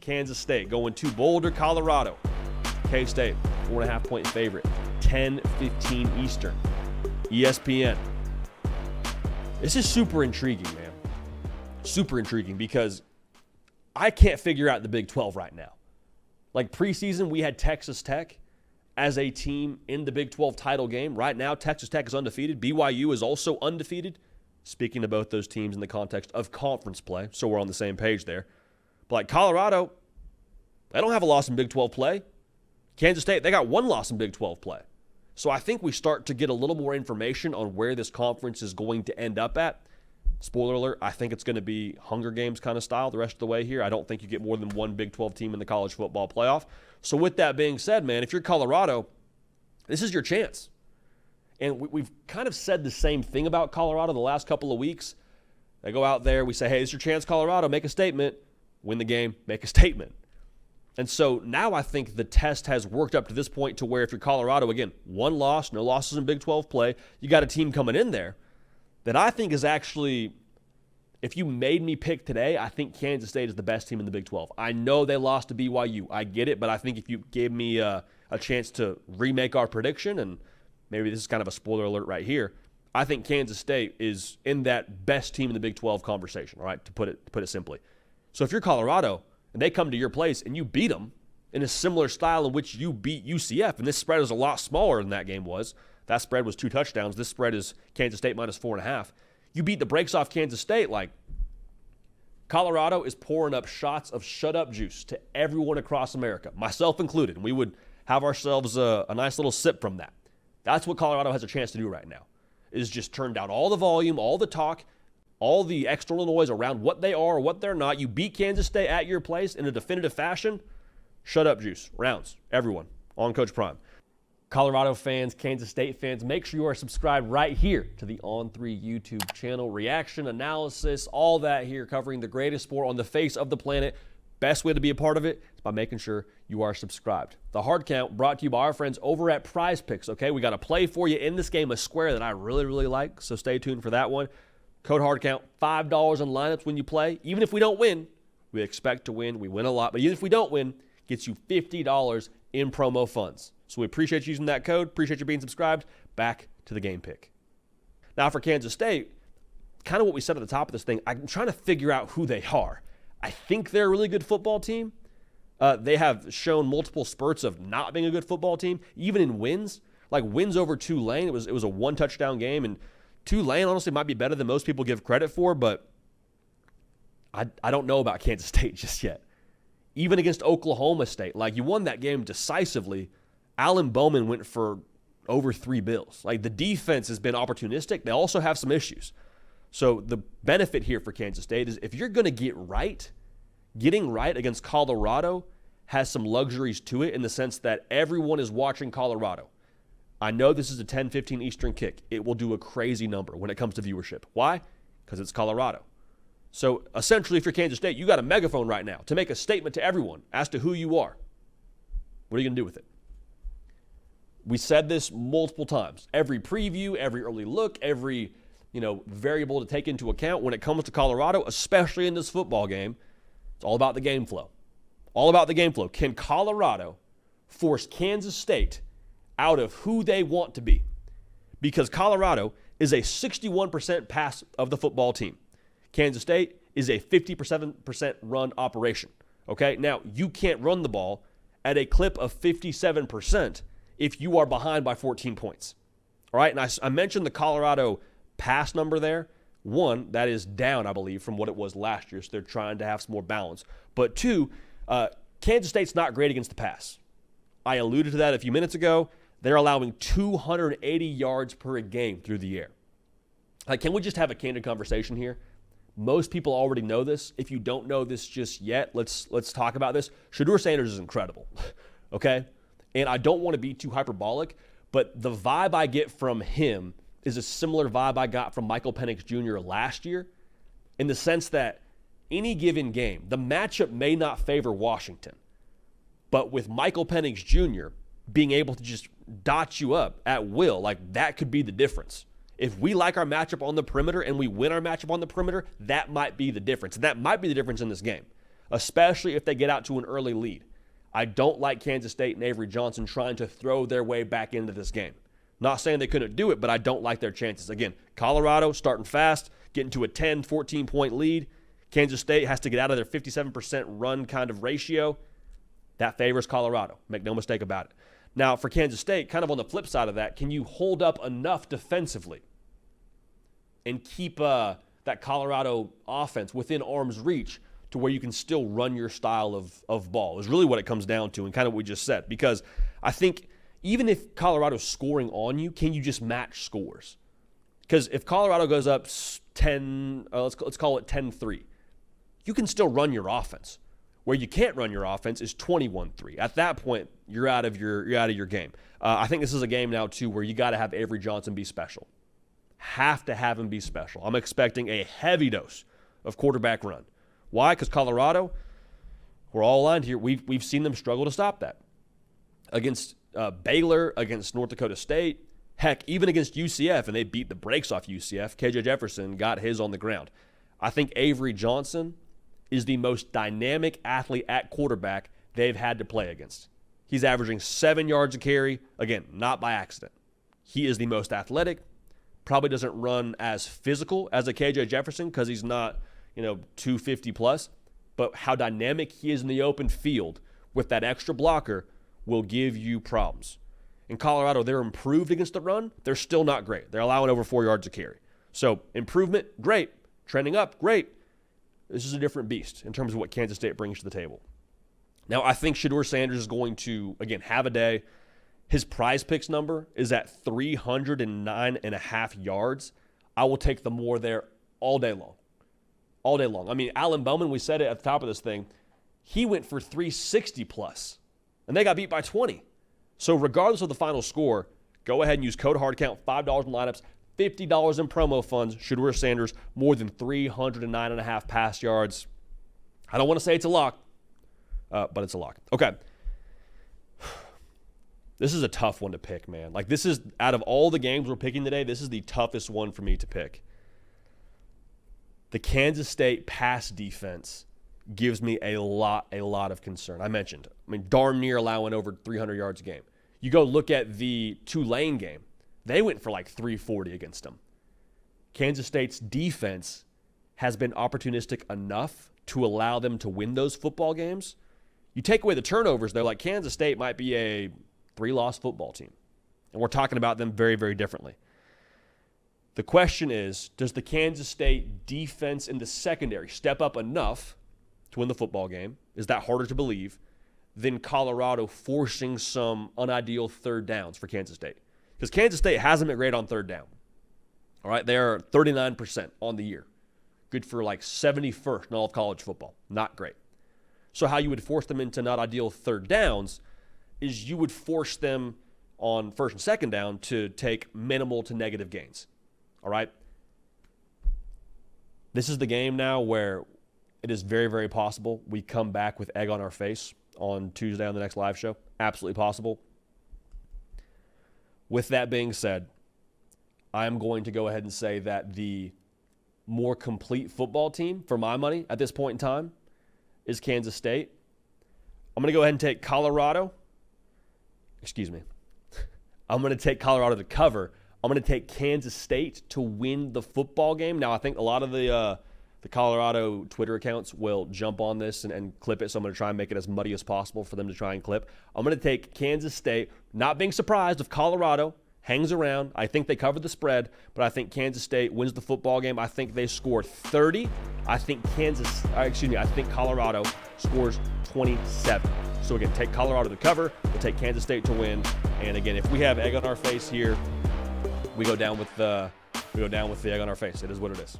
Kansas State going to Boulder, Colorado. K-State, 4.5-point favorite, 10:15 Eastern, ESPN. This is super intriguing, man. Super intriguing because I can't figure out the Big 12 right now. Like preseason, we had Texas Tech as a team in the Big 12 title game. Right now, Texas Tech is undefeated. BYU is also undefeated. Speaking of both those teams in the context of conference play, so we're on the same page there. But like Colorado, they don't have a loss in Big 12 play. Kansas State, they got one loss in Big 12 play. So I think we start to get a little more information on where this conference is going to end up at. Spoiler alert, I think it's going to be Hunger Games kind of style the rest of the way here. I don't think you get more than one Big 12 team in the college football playoff. So with that being said, man, if you're Colorado, this is your chance. And we've kind of said the same thing about Colorado the last couple of weeks. They go out there, we say, hey, it's your chance, Colorado, make a statement. Win the game, make a statement. And so now I think the test has worked up to this point to where if you're Colorado, again, one loss, no losses in Big 12 play, you got a team coming in there that I think is actually, if you made me pick today, I think Kansas State is the best team in the Big 12. I know they lost to BYU. I get it, but I think if you gave me a chance to remake our prediction, and maybe this is kind of a spoiler alert right here, I think Kansas State is in that best team in the Big 12 conversation, all right, to put it simply. So if you're Colorado and they come to your place and you beat them in a similar style in which you beat UCF, and this spread is a lot smaller than that game was. That spread was 2 touchdowns. This spread is Kansas State minus 4.5. You beat the brakes off Kansas State. Like, Colorado is pouring up shots of shut-up juice to everyone across America, myself included. And we would have ourselves a nice little sip from that. That's what Colorado has a chance to do right now, is just turn down all the volume, all the talk, all the external noise around what they are or what they're not. You beat Kansas State at your place in a definitive fashion. Shut up juice. Rounds. Everyone on Coach Prime. Colorado fans, Kansas State fans, make sure you are subscribed right here to the On3 YouTube channel. Reaction, analysis, all that here, covering the greatest sport on the face of the planet. Best way to be a part of it is by making sure you are subscribed. The Hard Count brought to you by our friends over at Prize Picks, okay? We got a play for you in this game, a square that I really, really like, so stay tuned for that one. Code HARDCOUNT, $5 on lineups when you play. Even if we don't win, we expect to win. We win a lot, but even if we don't win, gets you $50 in promo funds. So we appreciate you using that code. Appreciate you being subscribed. Back to the game pick. Now for Kansas State, kind of what we said at the top of this thing, I'm trying to figure out who they are. I think they're a really good football team. They have shown multiple spurts of not being a good football team, even in wins. Like wins over Tulane, it was a 1-touchdown game, and Tulane honestly might be better than most people give credit for, but I don't know about Kansas State just yet. Even against Oklahoma State, like you won that game decisively. Alan Bowman went for over 3 bills. Like the defense has been opportunistic. They also have some issues. So the benefit here for Kansas State is if you're going to get right, getting right against Colorado has some luxuries to it in the sense that everyone is watching Colorado. I know this is a 10-15 Eastern kick. It will do a crazy number when it comes to viewership. Why? Because it's Colorado. So essentially, if you're Kansas State, you got a megaphone right now to make a statement to everyone as to who you are. What are you going to do with it? We said this multiple times. Every preview, every early look, every variable to take into account when it comes to Colorado, especially in this football game, it's all about the game flow. All about the game flow. Can Colorado force Kansas State out of who they want to be? Because Colorado is a 61% pass of the football team. Kansas State is a 57% run operation. Okay? Now, you can't run the ball at a clip of 57% if you are behind by 14 points. All right? And I mentioned the Colorado pass number there. One, that is down, I believe, from what it was last year, so they're trying to have some more balance. But two, Kansas State's not great against the pass. I alluded to that a few minutes ago. They're allowing 280 yards per game through the air. Like, can we just have a candid conversation here? Most people already know this. If you don't know this just yet, let's talk about this. Shedeur Sanders is incredible, okay? And I don't want to be too hyperbolic, but the vibe I get from him is a similar vibe I got from Michael Penix Jr. last year, in the sense that any given game, the matchup may not favor Washington, but with Michael Penix Jr. being able to just dot you up at will, like that could be the difference. If we like our matchup on the perimeter and we win our matchup on the perimeter, that might be the difference. And that might be the difference in this game. especially if they get out to an early lead. I don't like Kansas State and Avery Johnson trying to throw their way back into this game. Not saying they couldn't do it, but I don't like their chances. Again, Colorado starting fast, getting to a 10, 14-point lead. Kansas State has to get out of their 57% run kind of ratio. That favors Colorado. Make no mistake about it. Now, for Kansas State, kind of on the flip side of that, can you hold up enough defensively and keep that Colorado offense within arm's reach to where you can still run your style of ball is really what it comes down to, and kind of what we just said. Because I think even if Colorado's scoring on you, can you just match scores? Because if Colorado goes up 10, let's call it 10-3, you can still run your offense. Where you can't run your offense is 21-3. At that point, you're out of your game. I think this is a game now too where you got to have Avery Johnson be special. Have to have him be special. I'm expecting a heavy dose of quarterback run. Why? Because Colorado, we're all aligned here. We've seen them struggle to stop that against Baylor, against North Dakota State, heck, even against UCF, and they beat the brakes off UCF. KJ Jefferson got his on the ground. I think Avery Johnson is the most dynamic athlete at quarterback they've had to play against. He's averaging 7 yards a carry. Again, not by accident. He is the most athletic. Probably doesn't run as physical as a KJ Jefferson because he's not, 250 plus. But how dynamic he is in the open field with that extra blocker will give you problems. In Colorado, they're improved against the run. They're still not great. They're allowing over 4 yards a carry. So improvement, great. Trending up, great. This is a different beast in terms of what Kansas State brings to the table. Now, I think Shedeur Sanders is going to, again, have a day. His prize picks number is at 309.5 yards. I will take the more there all day long. All day long. I mean, Alan Bowman, we said it at the top of this thing, he went for 360 plus, and they got beat by 20. So regardless of the final score, go ahead and use code HARDCOUNT, $5 in lineups, $50 in promo funds. Shedeur Sanders, more than 309.5 pass yards. I don't want to say it's a lock, but it's a lock. Okay. This is a tough one to pick, man. Like, this is, out of all the games we're picking today, this is the toughest one for me to pick. The Kansas State pass defense gives me a lot of concern. I mentioned, darn near allowing over 300 yards a game. You go look at the Tulane game. They went for like 340 against them. Kansas State's defense has been opportunistic enough to allow them to win those football games. You take away the turnovers, though, like Kansas State might be a 3-loss football team. And we're talking about them very, very differently. The question is, does the Kansas State defense in the secondary step up enough to win the football game? Is that harder to believe than Colorado forcing some unideal third downs for Kansas State? Because Kansas State hasn't been great on third down. All right, they are 39% on the year. Good for like 71st in all of college football. Not great. So how you would force them into not ideal third downs is you would force them on first and second down to take minimal to negative gains. All right? This is the game now where it is very, very possible we come back with egg on our face on Tuesday on the next live show. Absolutely possible. With that being said, I'm going to go ahead and say that the more complete football team, for my money, at this point in time, is Kansas State. I'm going to go ahead and take Colorado. Excuse me. I'm going to take Colorado to cover. I'm going to take Kansas State to win the football game. Now, I think a lot of the Colorado Twitter accounts will jump on this and clip it, so I'm going to try and make it as muddy as possible for them to try and clip. I'm going to take Kansas State, not being surprised if Colorado hangs around. I think they cover the spread, but I think Kansas State wins the football game. I think they score 30. I think Colorado scores 27. So again, take Colorado to cover. We'll take Kansas State to win. And again, if we have egg on our face here, we go down with the egg on our face. It is what it is,